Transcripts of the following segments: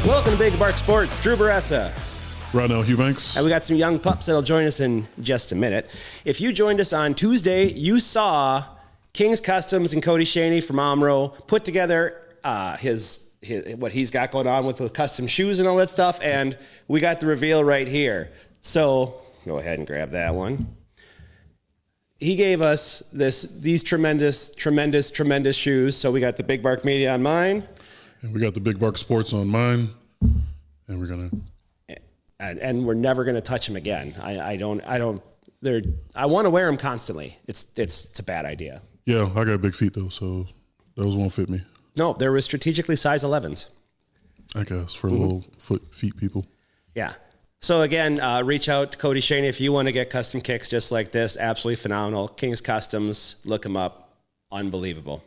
Welcome to Big Bark Sports. Drew Baressa. Right now, Hugh Banks. And we got some young pups that'll join us in just a minute. If you joined us on Tuesday, you saw King's Customs and Cody Shaney from Omro put together his what he's got going on with the custom shoes and all that stuff, and we got the reveal right here. So go ahead and grab that one. He gave us these tremendous shoes. So we got the Big Bark Media on mine. And we got the Big Bark Sports on mine. And we're going to... And we're never going to touch them again. I want to wear them constantly. It's a bad idea. Yeah, I got big feet though, so those won't fit me. No, there was strategically size 11s. I guess for little feet people. Yeah. So again, reach out to Cody Shaney if you want to get custom kicks just like this. Absolutely phenomenal. King's Customs, look them up. Unbelievable.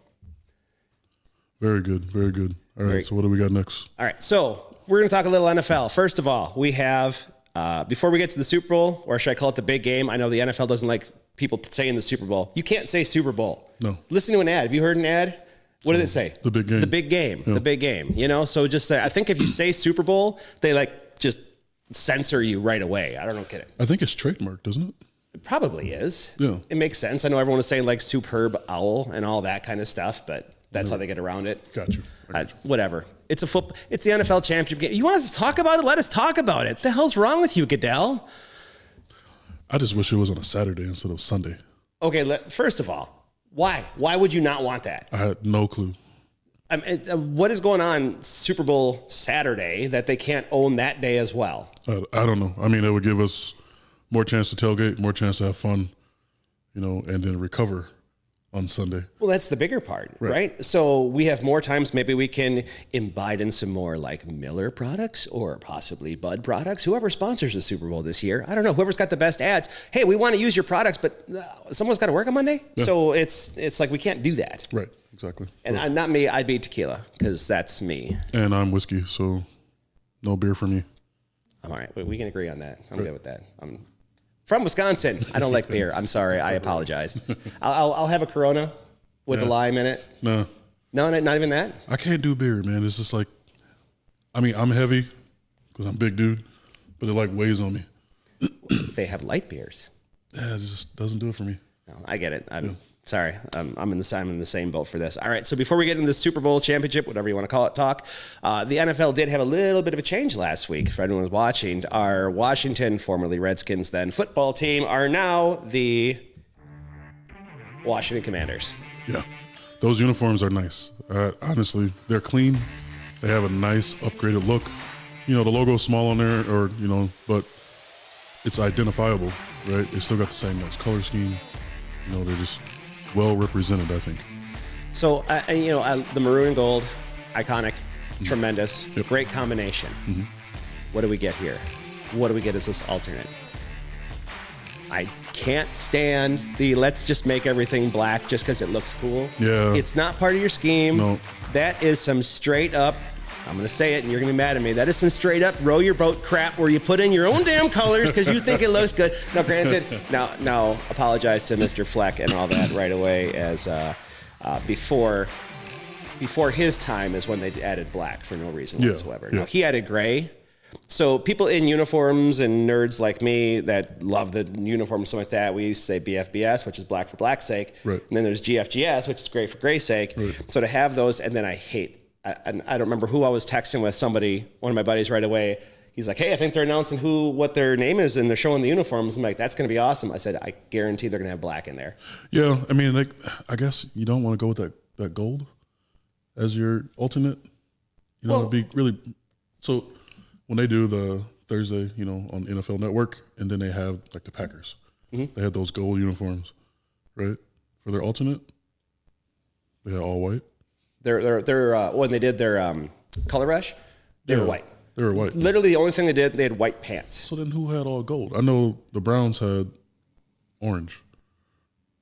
Very good. Very good. All right. So what do we got next? All right. So we're going to talk a little NFL. First of all, we have, before we get to the Super Bowl, or should I call it the big game? I know the NFL doesn't like people saying the Super Bowl. You can't say Super Bowl. No. Listen to an ad. Have you heard an ad? What did it say? The big game. The big game. Yeah. The big game. You know, so just I think if you say Super Bowl, they just censor you right away. I don't get it. I think it's trademarked, doesn't it? It probably is. Yeah. It makes sense. I know everyone is saying Superb Owl and all that kind of stuff, but that's how they get around it. Got you. Whatever. It's the NFL championship game. You want us to talk about it? Let us talk about it. The hell's wrong with you, Goodell? I just wish it was on a Saturday instead of Sunday. Okay, first of all, why? Why would you not want that? I had no clue. What is going on Super Bowl Saturday that they can't own that day as well? I don't know. I mean, it would give us more chance to tailgate, more chance to have fun, and then recover on Sunday. Well, that's the bigger part, right? So we have more times. Maybe we can imbibe in some more Miller products or possibly Bud products. Whoever sponsors the Super Bowl this year, I don't know. Whoever's got the best ads. Hey, we want to use your products, but someone's got to work on Monday. Yeah. So it's like we can't do that. Right. Exactly. And not me. I'd be tequila because that's me. And I'm whiskey, so no beer for me. I'm all right. We can agree on that. I'm good with that. I'm from Wisconsin. I don't like beer. I'm sorry. I apologize. I'll have a Corona with a lime in it. No, not even that. I can't do beer, man. It's just I'm heavy because I'm a big dude, but it weighs on me. They have light beers. Yeah, it just doesn't do it for me. No, I get it. Sorry, I'm in the same boat for this. All right, so before we get into the Super Bowl championship, whatever you want to call it, talk, the NFL did have a little bit of a change last week. For anyone who's watching, our Washington, formerly Redskins, then football team, are now the Washington Commanders. Yeah, those uniforms are nice. Honestly, they're clean. They have a nice upgraded look. The logo's small on there, but it's identifiable, right? They still got the same nice color scheme. They're just well represented, I think. So, the maroon and gold, iconic, tremendous, great combination. Mm-hmm. What do we get here? What do we get as this alternate? I can't stand the let's just make everything black just because it looks cool. Yeah. It's not part of your scheme. No. That is some straight up, I'm going to say it and you're going to be mad at me. That is some straight up row your boat crap where you put in your own damn colors because you think it looks good. Now, granted, now apologize to Mr. Fleck and all that right away as before his time is when they added black for no reason whatsoever. Yeah. Now, he added gray. So people in uniforms and nerds like me that love the uniform and stuff like that, we used to say BFBS, which is black for black's sake. Right. And then there's GFGS, which is gray for gray's sake. Right. So to have those, and then I don't remember who I was texting with, one of my buddies right away. He's like, hey, I think they're announcing what their name is and they're showing the uniforms. I'm like, that's going to be awesome. I said, I guarantee they're going to have black in there. Yeah. I mean, I guess you don't want to go with that gold as your alternate. It'd be really, so when they do the Thursday, on NFL Network, and then they have the Packers, they had those gold uniforms, right? For their alternate, they had all white. They're when they did their color rush, they were white. They were white. Literally, the only thing they had white pants. So then, who had all gold? I know the Browns had orange.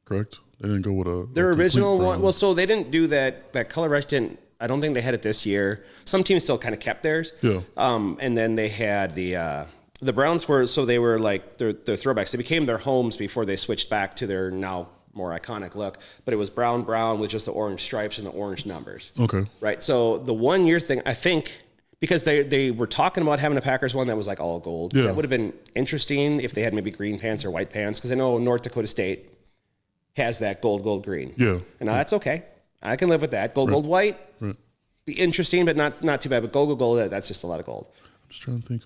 Correct? They didn't go with their original one. Well, so they didn't do that. That color rush didn't. I don't think they had it this year. Some teams still kind of kept theirs. Yeah. And then they had the Browns were their throwbacks. They became their homes before they switched back to their now more iconic look, but it was brown with just the orange stripes and the orange numbers. Okay. Right. So the 1 year thing, I think because they were talking about having a Packers one that was like all gold. Yeah. That would have been interesting if they had maybe green pants or white pants, because I know North Dakota State has that gold, green. Yeah. And that's okay. I can live with that. Gold, white. Right. Be interesting, but not too bad. But gold, that's just a lot of gold. I'm just trying to think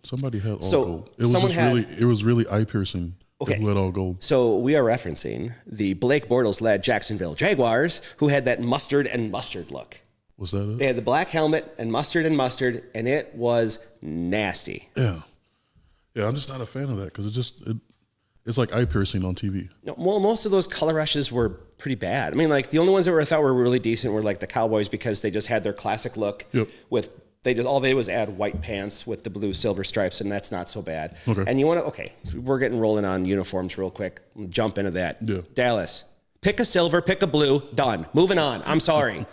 somebody had all So, gold. It was someone it was really eye piercing. Okay. Who had all gold. So we are referencing the Blake Bortles-led Jacksonville Jaguars, who had that mustard look. Was that it? They had the black helmet and mustard, and it was nasty. Yeah. Yeah, I'm just not a fan of that because it's like eye piercing on TV. No, well, most of those color rushes were pretty bad. I mean, like the only ones that I thought were really decent were like the Cowboys, because they just had their classic look. Yep. With all they did was add white pants with the blue silver stripes, and that's not so bad. Okay. And we're getting rolling on uniforms real quick. Jump into that. Yeah. Dallas, pick a silver, pick a blue, done. Moving on. I'm sorry.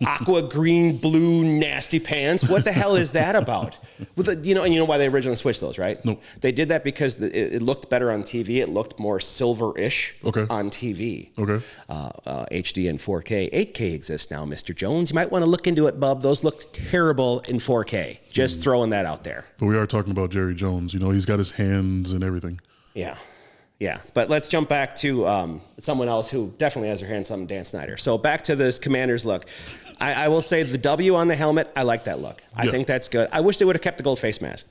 Aqua, green, blue, nasty pants. What the hell is that about? And you know why they originally switched those, right? Nope. They did that because it looked better on TV. It looked more silver-ish on TV. Okay. HD and 4K. 8K exists now, Mr. Jones. You might want to look into it, bub. Those look terrible in 4K. Just throwing that out there. But we are talking about Jerry Jones. He's got his hands and everything. Yeah. Yeah, but let's jump back to someone else who definitely has their hands on Dan Snyder. So back to this Commanders look. I will say the W on the helmet, I like that look. I think that's good. I wish they would have kept the gold face mask.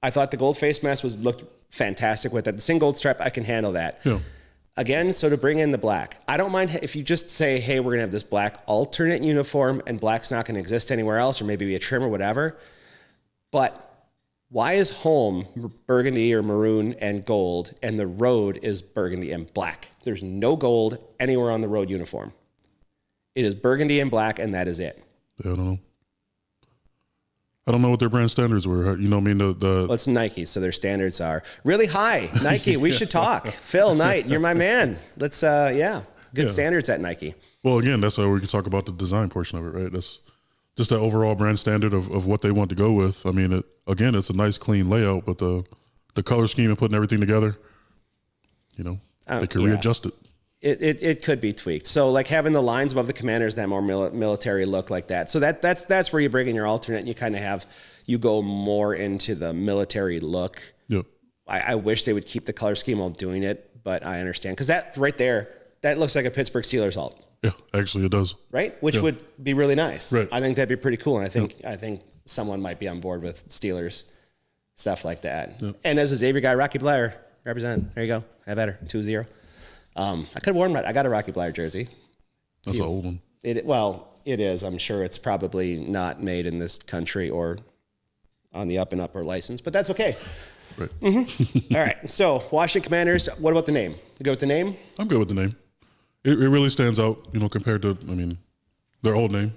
I thought the gold face mask looked fantastic with it. The single gold stripe, I can handle that. Yeah. Again, so to bring in the black, I don't mind if you just say, hey, we're going to have this black alternate uniform and black's not going to exist anywhere else, or maybe be a trim or whatever. But why is home burgundy or maroon and gold, and the road is burgundy and black? There's no gold anywhere on the road uniform. It is burgundy and black, and that is it. Yeah, I don't know. I don't know what their brand standards were. Well, it's Nike, so their standards are really high. Nike, we should talk. Phil Knight, you're my man. Let's, good standards at Nike. Well, again, that's why we can talk about the design portion of it, right? That's just the overall brand standard of what they want to go with. I mean, it's a nice, clean layout, but the color scheme and putting everything together, they can readjust it. It could be tweaked. So like having the lines above the Commanders, that more military look like that. So that's where you bring in your alternate, and you kind of you go more into the military look. Yep. I wish they would keep the color scheme while doing it, but I understand. Because that right there, that looks like a Pittsburgh Steelers alt. Yeah, actually it does. Right? Which would be really nice. Right. I think that'd be pretty cool. And I think someone might be on board with Steelers stuff like that. Yep. And as a Xavier guy, Rocky Blair, represent. There you go. Have better. 2-0. I could have worn that. I got a Rocky Blair jersey. That's an old one. It is. I'm sure it's probably not made in this country or on the up and up or license, but that's okay. Right. Mm-hmm. All right. So Washington Commanders. What about the name? You go with the name? I'm good with the name. It really stands out, compared to their old name.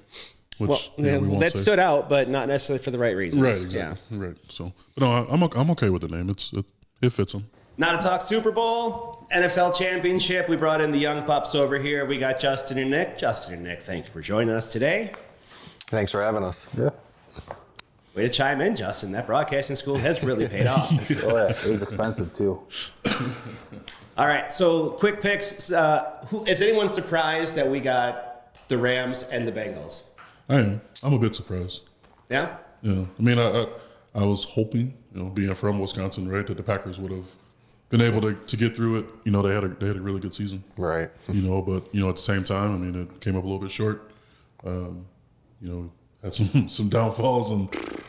Which, that stood out, but not necessarily for the right reasons. Right. Exactly. Yeah. Right. So, but no, I'm okay with the name. It fits them. Now to talk Super Bowl, NFL Championship. We brought in the young pups over here. We got Justin and Nick. Justin and Nick, thank you for joining us today. Thanks for having us. Yeah. Way to chime in, Justin. That broadcasting school has really paid off. Oh, yeah. It was expensive, too. All right, so quick picks. Is anyone surprised that we got the Rams and the Bengals? I am. I'm a bit surprised. Yeah? Yeah. I was hoping, being from Wisconsin, right, that the Packers would have been able to get through it. They had a really good season. Right. But at the same time, it came up a little bit short. Had some downfalls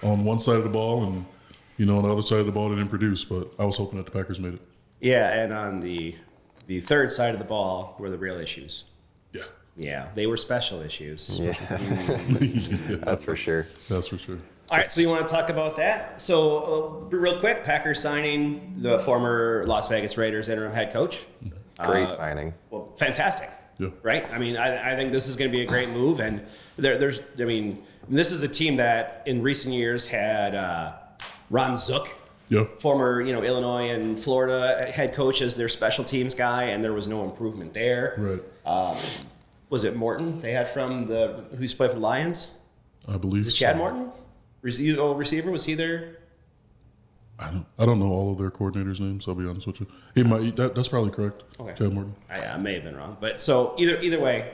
on one side of the ball, and on the other side of the ball, they didn't produce. But I was hoping that the Packers made it. Yeah, and on the third side of the ball were the real issues. Yeah. Yeah, they were special issues. Yeah. That's for sure. That's for sure. All right, so you want to talk about that? So real quick, Packers signing the former Las Vegas Raiders interim head coach. Great signing. Well, fantastic. Yeah. Right? I think this is going to be a great move. And this is a team that in recent years had Ron Zook, former, Illinois and Florida head coach as their special teams guy, and there was no improvement there. Right. Was it Morton they had from who's played for the Lions? I believe. Is it Chad Morton? Old receiver, was he there? I don't know all of their coordinators' names. I'll be honest with you. That's probably correct. Okay. Chad Morton. I may have been wrong, but so either way,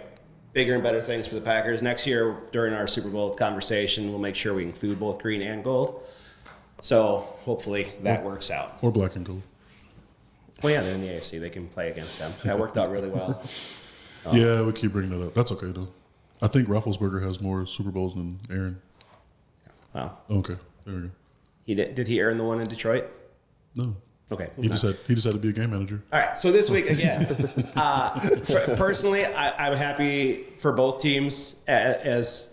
bigger and better things for the Packers. Next year, during our Super Bowl conversation, we'll make sure we include both green and gold. So hopefully that works out. Or black and gold. Well, yeah, they're in the AFC. They can play against them. That worked out really well. Yeah, we keep bringing that up. That's okay, though. I think Roethlisberger has more Super Bowls than Aaron. Wow. Okay, there we go. Did he earn the one in Detroit? No. Okay. He just had to be a game manager. All right. So this week again, personally, I'm happy for both teams as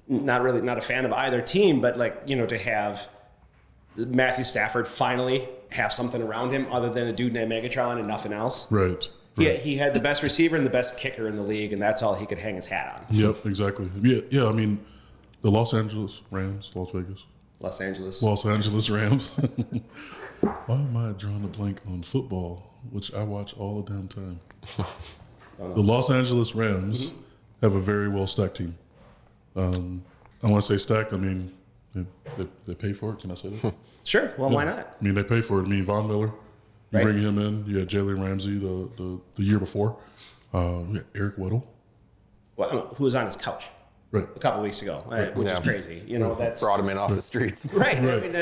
not a fan of either team, but to have Matthew Stafford finally have something around him other than a dude named Megatron and nothing else. Right. He had the best receiver and the best kicker in the league, and that's all he could hang his hat on. Yep, exactly. Yeah. I mean, the Los Angeles Rams, Las Vegas. Los Angeles Rams. Why am I drawing a blank on football, which I watch all the damn time? The Los Angeles Rams have a very well stacked team. I want to say stacked. I mean, they pay for it. Can I say that? Sure. Well, why not? I mean, they pay for it. I mean, Von Miller, you bring him in. You had Jalen Ramsey the year before. You had Eric Weddle. Well, who was on his couch Right. a couple weeks ago, which is crazy. That's Brought him in off the streets. right. I mean,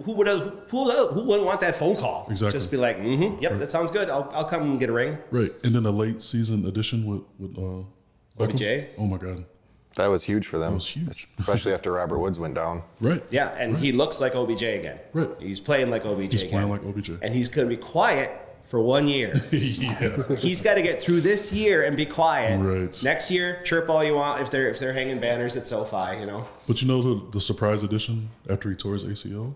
who wouldn't want that phone call? Exactly. Just be like, yep, that sounds good. I'll come and get a ring. Right. And then a late season addition with Beckham. OBJ. Oh, my God. That was huge for them. That was huge. Especially after Robert Woods went down. Right. Yeah, and he looks like OBJ again. Right. He's playing like OBJ He's again. playing like OBJ. And he's going to be quiet for 1 year. Yeah. He's got to get through this year and be quiet. Right. Next year, chirp all you want if they're hanging banners at SoFi, But you know the surprise addition after he tore his ACL?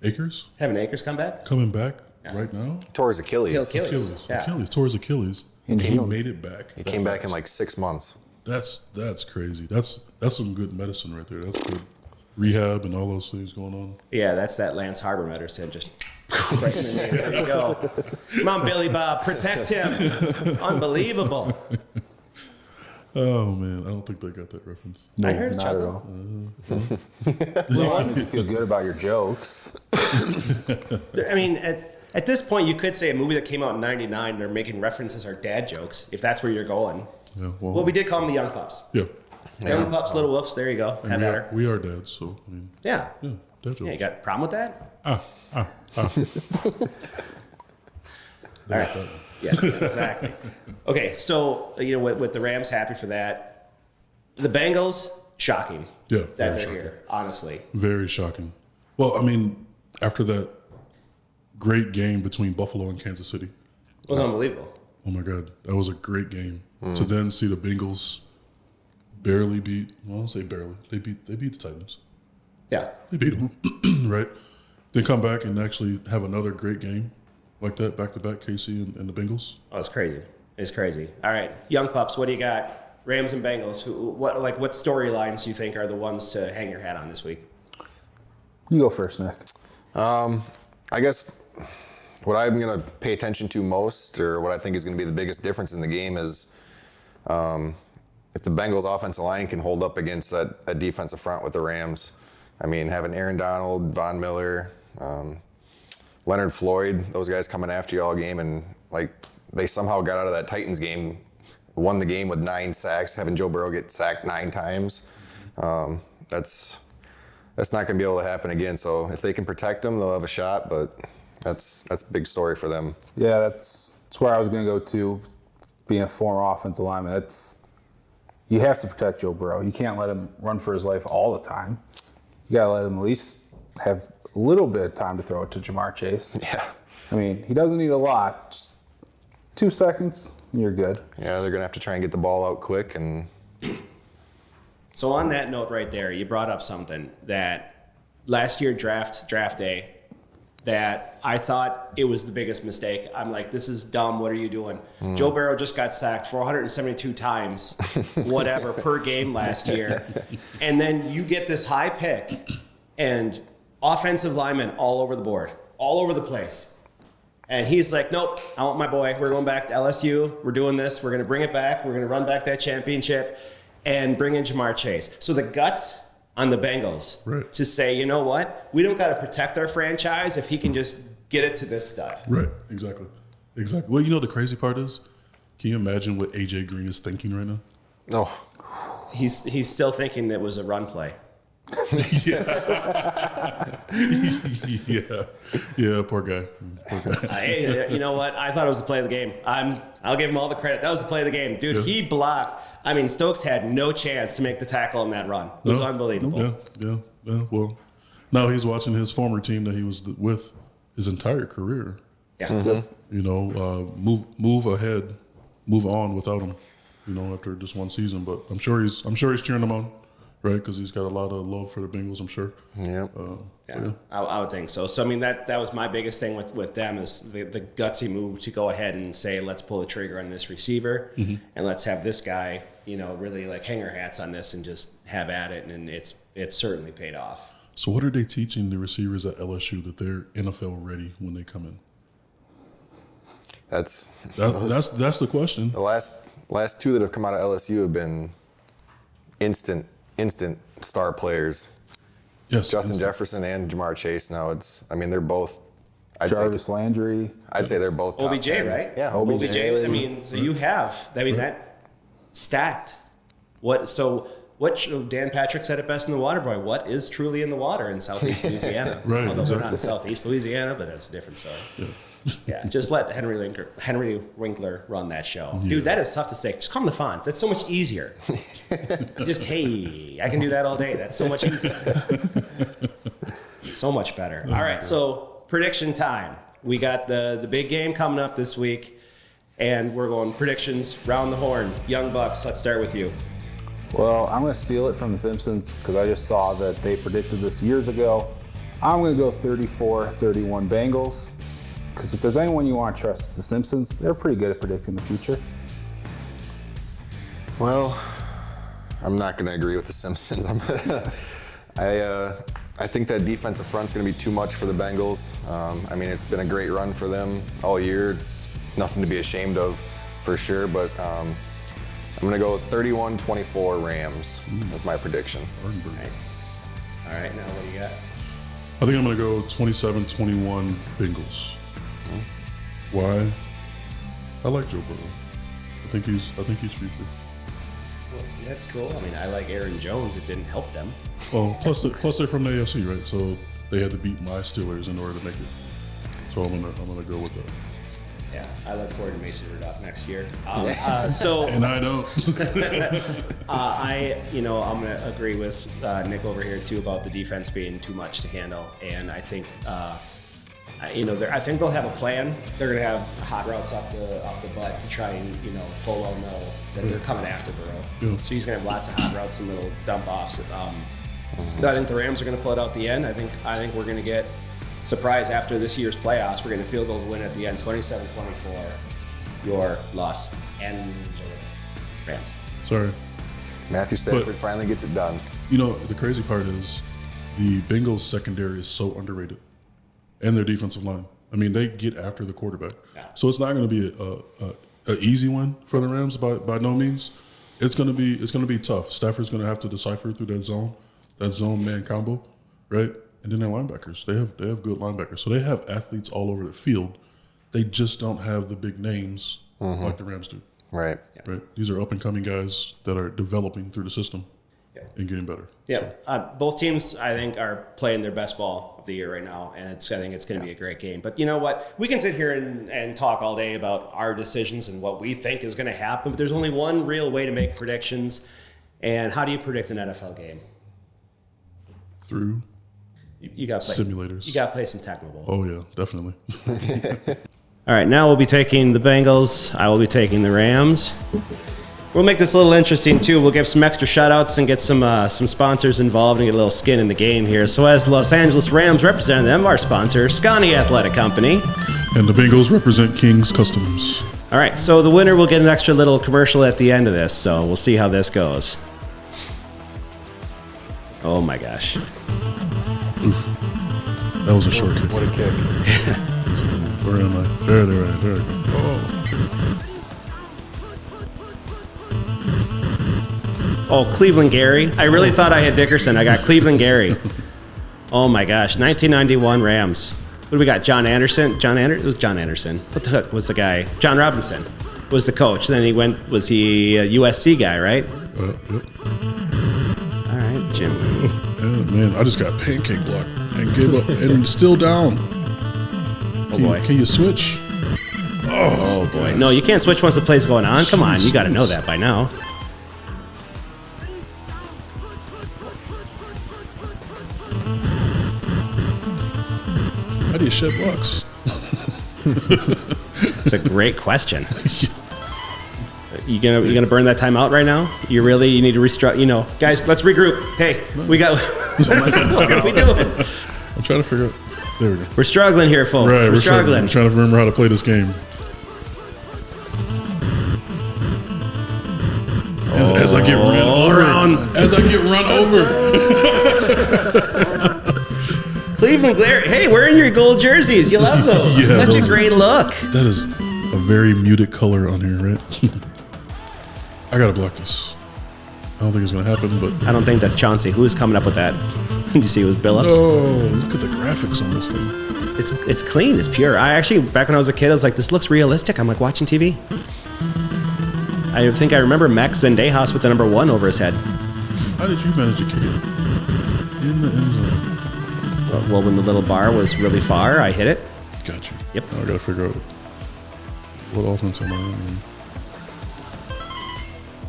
Akers? Having Akers come back? Coming back right now? Tore his Achilles. Achilles. Yeah. Achilles. Tore his Achilles. And he made it back. He came back in like 6 months. That's crazy. That's some good medicine right there. That's good rehab and all those things going on. Yeah, that's that Lance Harbor medicine. Just right in the knee. There you go. Come on, Billy Bob. Protect him. Unbelievable. Oh, man. I don't think they got that reference. I heard a Not chuckle. at all. Well, you feel good about your jokes. I mean, at this point, you could say a movie that came out in '99, they're making references are dad jokes, if that's where you're going. Yeah, Well, we did call them the Young Pups. Yeah. Young Pups, Little Wolves. There you go. Have at her. We are dads, so, I mean, Yeah. yeah, dad jokes. Yeah, you got a problem with that? All right. Yeah, exactly. Okay, so, with the Rams, happy for that. The Bengals, shocking Yeah, that very they're shocking. here, honestly. Very shocking. Well, I mean, after that great game between Buffalo and Kansas City, It was unbelievable. oh my God, that was a great game. To then see the Bengals barely beat, well, I don't say barely, they beat the Titans. Yeah. They beat them, right? Then come back and actually have another great game like that, back-to-back, KC and the Bengals. Oh, it's crazy. It's crazy. All right, Young Pups, what do you got? Rams and Bengals. What storylines do you think are the ones to hang your hat on this week? You go first, Nick. I guess what I'm going to pay attention to most, or what I think is going to be the biggest difference in the game, is if the Bengals offensive line can hold up against that defensive front with the Rams. I mean, having Aaron Donald, Von Miller, Leonard Floyd, those guys coming after you all game, and they somehow got out of that Titans game, won the game with 9 sacks, having Joe Burrow get sacked 9 times. That's not going to be able to happen again. So if they can protect them, they'll have a shot. But that's a big story for them. Yeah, that's where I was going to go to. Being a former offensive lineman, you have to protect Joe Burrow. You can't let him run for his life all the time. You got to let him at least have a little bit of time to throw it to Jamar Chase. Yeah. I mean, he doesn't need a lot. Just 2 seconds, and you're good. Yeah, they're going to have to try and get the ball out quick. And So on that note right there, you brought up something that last year draft day that I thought it was the biggest mistake. I'm like, this is dumb. What are you doing? Joe Burrow just got sacked 472 times, whatever, per game last year. And then you get this high pick and offensive linemen all over the board, all over the place. And he's like, nope, I want my boy. We're going back to LSU. We're doing this. We're going to bring it back. We're going to run back that championship and bring in Jamar Chase. So the guts on the Bengals to say, you know what? We don't got to protect our franchise if he can just get it to this stud. Right, exactly. Well, the crazy part is, can you imagine what AJ Green is thinking right now? No. He's still thinking it was a run play. Yeah, poor guy. Hey, you know what? I thought it was the play of the game. I'll give him all the credit. That was the play of the game. Dude, he blocked. I mean, Stokes had no chance to make the tackle on that run. It was unbelievable. Yeah. Well, now he's watching his former team that he was with his entire career. Yeah. You know, move ahead, move on without him. You know, after just one season, but I'm sure he's cheering them on. Right, because he's got a lot of love for the Bengals, I'm sure. Yeah. I would think so. So, I mean, that was my biggest thing with them is the gutsy move to go ahead and say, let's pull the trigger on this receiver and let's have this guy, you know, really like hang our hats on this and just have at it. And it's certainly paid off. So what are they teaching the receivers at LSU that they're NFL ready when they come in? That's the question. The last two that have come out of LSU have been instant star players. Yes, Justin Jefferson and Jamar Chase. Now they're both. Jarvis Landry. I'd say they're both top OBJ, 10. right? Yeah, OBJ. I mean, so you have. I mean, that stacked. Dan Patrick said it best in the Water Boy. What is truly in the water in Southeast Louisiana? Right, Although exactly. we're not in Southeast Louisiana, but that's a different story. Yeah. Yeah, just let Henry Winkler run that show. Dude, that is tough to say. Just call him the Fonz. That's so much easier. Just, hey, I can do that all day. That's so much easier. So much better. All right, so prediction time. We got the big game coming up this week, and we're going predictions, round the horn. Young Bucks, let's start with you. Well, I'm going to steal it from The Simpsons because I just saw that they predicted this years ago. I'm going to go 34-31 Bengals. Because if there's anyone you want to trust, it's The Simpsons. They're pretty good at predicting the future. Well, I'm not going to agree with The Simpsons. I think that defensive front's going to be too much for the Bengals. I mean, it's been a great run for them all year. It's nothing to be ashamed of, for sure. But I'm going to go 31-24 Rams. That's my prediction. Nice. All right, now what do you got? I think I'm going to go 27-21 Bengals. Why? I like Joe Burrow. I think he's future. Well, that's cool. I mean, I like Aaron Jones. It didn't help them. Well, plus they're from the AFC, right? So they had to beat my Steelers in order to make it. So I'm gonna go with that. Yeah, I look forward to Mason Rudolph next year. And I don't. I'm going to agree with Nick over here too about the defense being too much to handle, and I think. I think they'll have a plan. They're going to have hot routes up the butt to try and, full well know that they're coming after Burrow. Yeah. So he's going to have lots of hot routes and little dump offs. But I think the Rams are going to pull it out the end. I think we're going to get surprise after this year's playoffs. We're going to field goal to win at the end, 27-24. Your Los Angeles Rams. Sorry. Matthew Stafford finally gets it done. The crazy part is the Bengals secondary is so underrated. And their defensive line. I mean, they get after the quarterback. Yeah. So it's not going to be a easy win for the Rams by no means. It's going to be tough. Stafford's going to have to decipher through that zone man combo, right? And then their linebackers. They have good linebackers. So they have athletes all over the field. They just don't have the big names like the Rams do. Right. Right. These are up and coming guys that are developing through the system and getting better. Yeah. Both teams, I think, are playing their best ball of the year right now, and I think it's going to be a great game. But you know what? We can sit here and talk all day about our decisions and what we think is going to happen, but there's only one real way to make predictions. And how do you predict an NFL game? Through you got simulators. You got to play some Tecmo Bowl. Oh, yeah, definitely. All right, now we'll be taking the Bengals. I will be taking the Rams. We'll make this a little interesting, too. We'll give some extra shout-outs and get some sponsors involved and get a little skin in the game here. So as Los Angeles Rams represent them, our sponsor, Scotty Athletic Company. And the Bengals represent King's Customs. All right, so the winner will get an extra little commercial at the end of this, so we'll see how this goes. Oh, my gosh. Oof. That was a short kick. What a kick. Where am I? There I go. Oh, Cleveland Gary. I really thought I had Dickerson. I got Cleveland Gary. Oh, my gosh. 1991 Rams. What do we got? John Anderson? It was John Anderson. What the heck was the guy? John Robinson. was the coach. Then was he a USC guy, right? Yep. All right, Jim. Yeah, man, I just got pancake blocked and gave up and still down. Oh boy. Can you switch? Oh boy. No, you can't switch once the play's going on. Come on, you got to know that by now. How do you shed blocks? It's a great question. You gonna burn that time out right now? You need to restructure. You know, guys, let's regroup. Hey, we got. What are we doing? I'm trying to figure out. There we go. We're struggling here, folks. Right, we're struggling. I'm trying to remember how to play this game. As I get run over. As I get run over. Cleveland Glare. Hey, wearing your gold jerseys. You love those. Yeah, Such a great look. That is a very muted color on here, right? I gotta block this. I don't think it's gonna happen, but I don't think that's Chauncey. Who is coming up with that? Did you see it was Billups? oh, look at the graphics on this thing. It's clean. It's pure. I actually, back when I was a kid, I was like, this looks realistic. I'm like watching TV. I think I remember Max Zendejas with the number 1 over his head. How did you manage to kick it in the end zone? Well, when the little bar was really far, I hit it. Got you. Yep. Now I gotta figure out what offense am I running.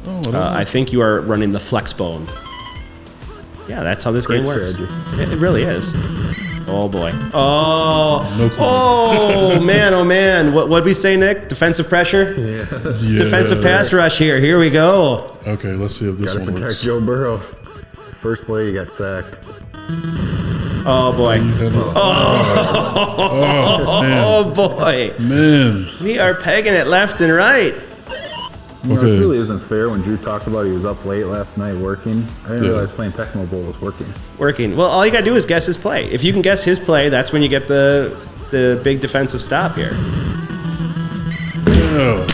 Oh, I don't know. I think you are running the flex bone. Yeah, that's how this game works. strategy. It really is. Oh boy. Oh. No clue. Oh man. Oh man. What'd we say, Nick? Defensive pressure. Yeah. Yeah. Defensive pass rush here. Here we go. Okay, let's see if this Gotta one protect works. Joe Burrow. First play, you got sacked. Oh boy. Oh, Oh boy. man. We are pegging it left and right. You know, Okay. it really isn't fair when Drew talked about he was up late last night working. I didn't Yeah. realize playing Tecmo Bowl was working. Working. Well, all you gotta do is guess his play. If you can guess his play, that's when you get the big defensive stop here. Yeah.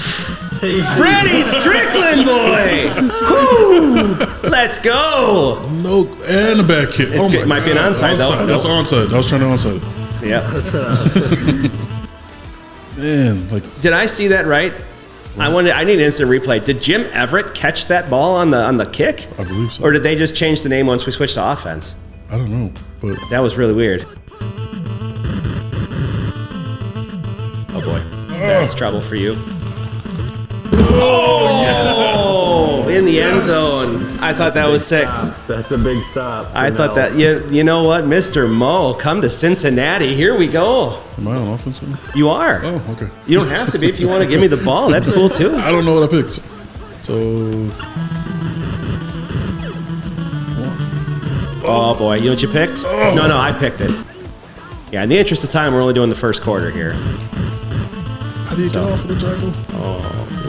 Freddie Strickland, boy! Woo! Let's go! No, and a back kick. Oh good. my Might be an God. onside, though. Onside. That's onside. I was trying to onside. Yeah. Man, like, Did I see that right? I need an instant replay. Did Jim Everett catch that ball on the kick? I believe so. Or did they just change the name once we switched to offense? I don't know, but That was really weird. Oh boy. That's trouble for you. Oh, in the end zone. I thought that was sick. That's a big stop. I thought that, you know what, Mr. Mo, come to Cincinnati. Here we go. am I on offense? Now? You are. Oh, okay. You don't have to be if you want to give me the ball. That's cool too. I don't know what I picked. So, Oh boy, you know what you picked? No, I picked it. Yeah, in the interest of time, we're only doing the first quarter here. how do you get off of the tackle?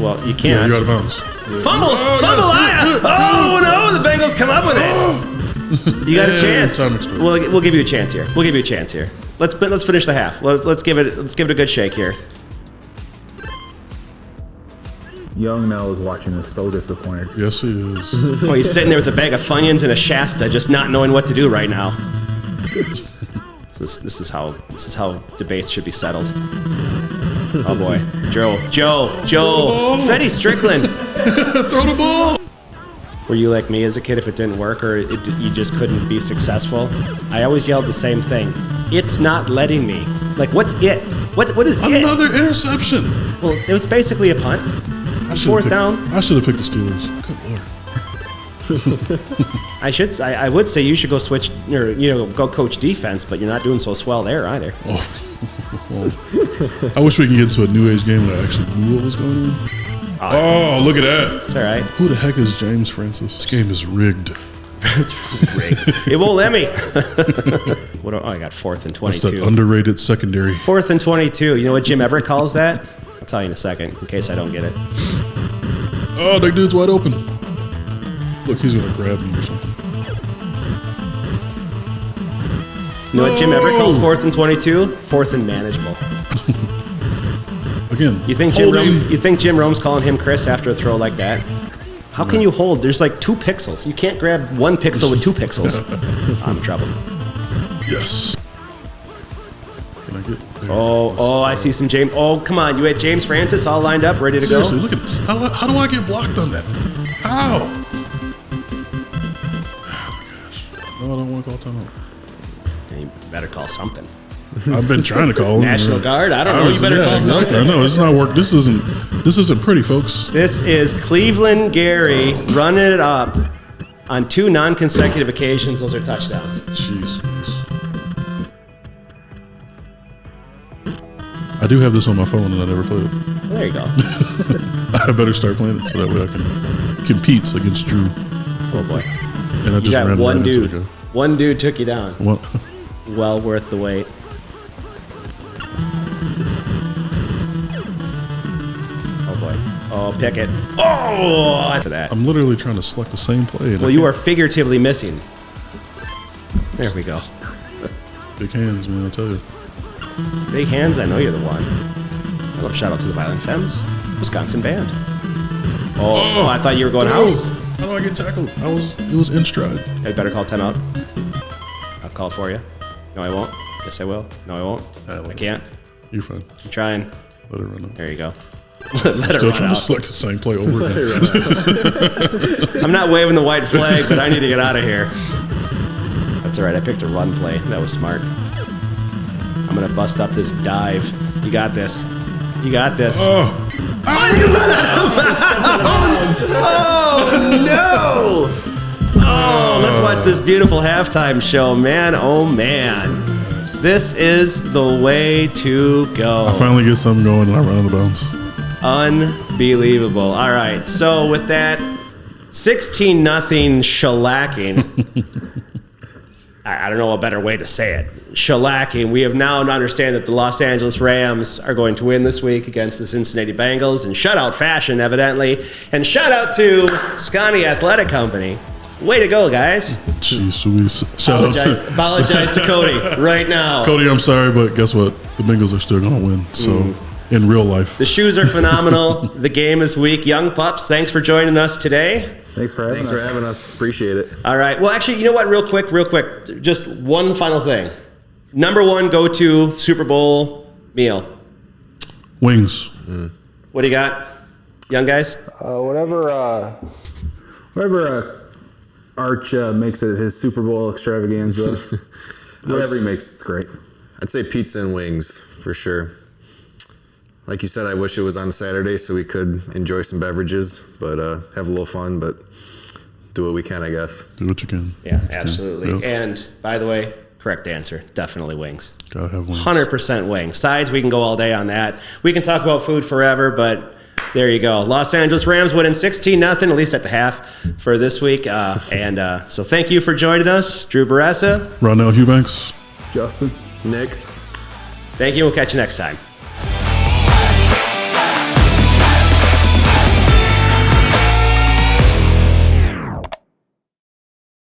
Well, you Yeah, can't. you're out of bounds. Fumble! Oh, Fumble! yes. Oh no! The Bengals come up with it. You got a And chance. time expired. We'll give you a chance here. We'll give you a chance here. Let's finish the half. Let's give it a good shake here. Young Nell is watching this so disappointed. Yes, he is. Oh, he's sitting there with a bag of Funyuns and a Shasta, just not knowing what to do right now. This is how debates should be settled. Oh boy, Joe, Freddie Strickland. Throw the ball. Were you like me as a kid? If it didn't work or you just couldn't be successful, I always yelled the same thing. It's not letting me. Like, what's it? What is it? Another interception. Well, it was basically a punt. I should've Fourth picked- down. I should have picked the Steelers. Good lord. I would say you should go switch or go coach defense, but you're not doing so swell there either. I wish we could get into a new age game where I actually knew what was going on. Oh, look at that. It's all right. Who the heck is James Francis? This game is rigged. It's rigged. It won't let me. I got 4th and That's that 22. underrated secondary. 4th and 22. You know what Jim Everett calls that? I'll tell you in a second, in case I don't get it. Oh, that dude's wide open. Look, he's gonna grab me or something. You know what Jim Everett calls 4th and 22? 4th and manageable. Again, You think Jim Rome's calling him Chris after a throw like that? How can you hold? There's like 2 pixels. You can't grab 1 pixel with 2 pixels. I'm in trouble. Yes. Can I Oh, I see some James. Oh, come on. You had James Francis all lined up, ready to Seriously, go? look at this. How do I get blocked on that? How? Oh my gosh. No, I don't want to call timeout. You better call something. I've been trying to call National Guard? I don't know. You better call something. I know. This is not work. This isn't pretty, folks. This is Cleveland Gary running it up on 2 non-consecutive occasions. Those are touchdowns. Jeez. I do have this on my phone and I never played it. Well, there you go. I better start playing it so that way I can compete against Drew. Oh, boy. And I just You got ran one right into dude. the guy. One dude took you down. What? Well worth the wait. Oh, boy. Oh, Pickett. Oh, for that. I'm literally trying to select the same play. Well, you are figuratively missing. There we go. Big hands, man, I tell you. Big hands, I know you're the one. I love shout out to the Violent Femmes, Wisconsin band. Oh, I thought you were going house. How do I get tackled? It was in stride. I better call timeout. I'll call it for you. No, I won't. Yes, I will. No, I won't. I can't. You're fine. I'm trying. Let it run out. There you go. Let it Still run trying out. to select the same play over again. I'm not waving the white flag, but I need to get out of here. That's all right. I picked a run play. That was smart. I'm going to bust up this dive. You got this. You got this. Oh, Oh, no. Oh, let's watch this beautiful halftime show. Man, oh, man. This is the way to go. I finally get something going and I run out of bounds. Unbelievable. All right. So with that 16-0 shellacking, I don't know a better way to say it. Shellacking. We have now understand that the Los Angeles Rams are going to win this week against the Cincinnati Bengals in shutout fashion, evidently. And shout out to Scotty Athletic Company. Way to go, guys. Jeez Louise. Shout out to Apologize to Cody right now. Cody, I'm sorry, but guess what? The Bengals are still going to win. So, in real life. The shoes are phenomenal. The game is weak. Young pups, thanks for joining us today. Thanks for having us. Appreciate it. All right. Well, actually, you know what? Real quick. Just one final thing. Number one go-to Super Bowl meal. Wings. What do you got, young guys? Whatever Arch makes it his Super Bowl extravaganza. Whatever he makes, it's great. I'd say pizza and wings for sure. Like you said, I wish it was on a Saturday so we could enjoy some beverages, but have a little fun, but do what we can, I guess. Do what you can. Yeah, absolutely. Yep. And by the way, correct answer. Definitely wings. Gotta have wings. 100% wings. Sides, we can go all day on that. We can talk about food forever, but there you go. Los Angeles Rams winning 16-0, at least at the half for this week. So thank you for joining us. Drew Baressa. Ronell Eubanks. Justin. Nick. Thank you. We'll catch you next time.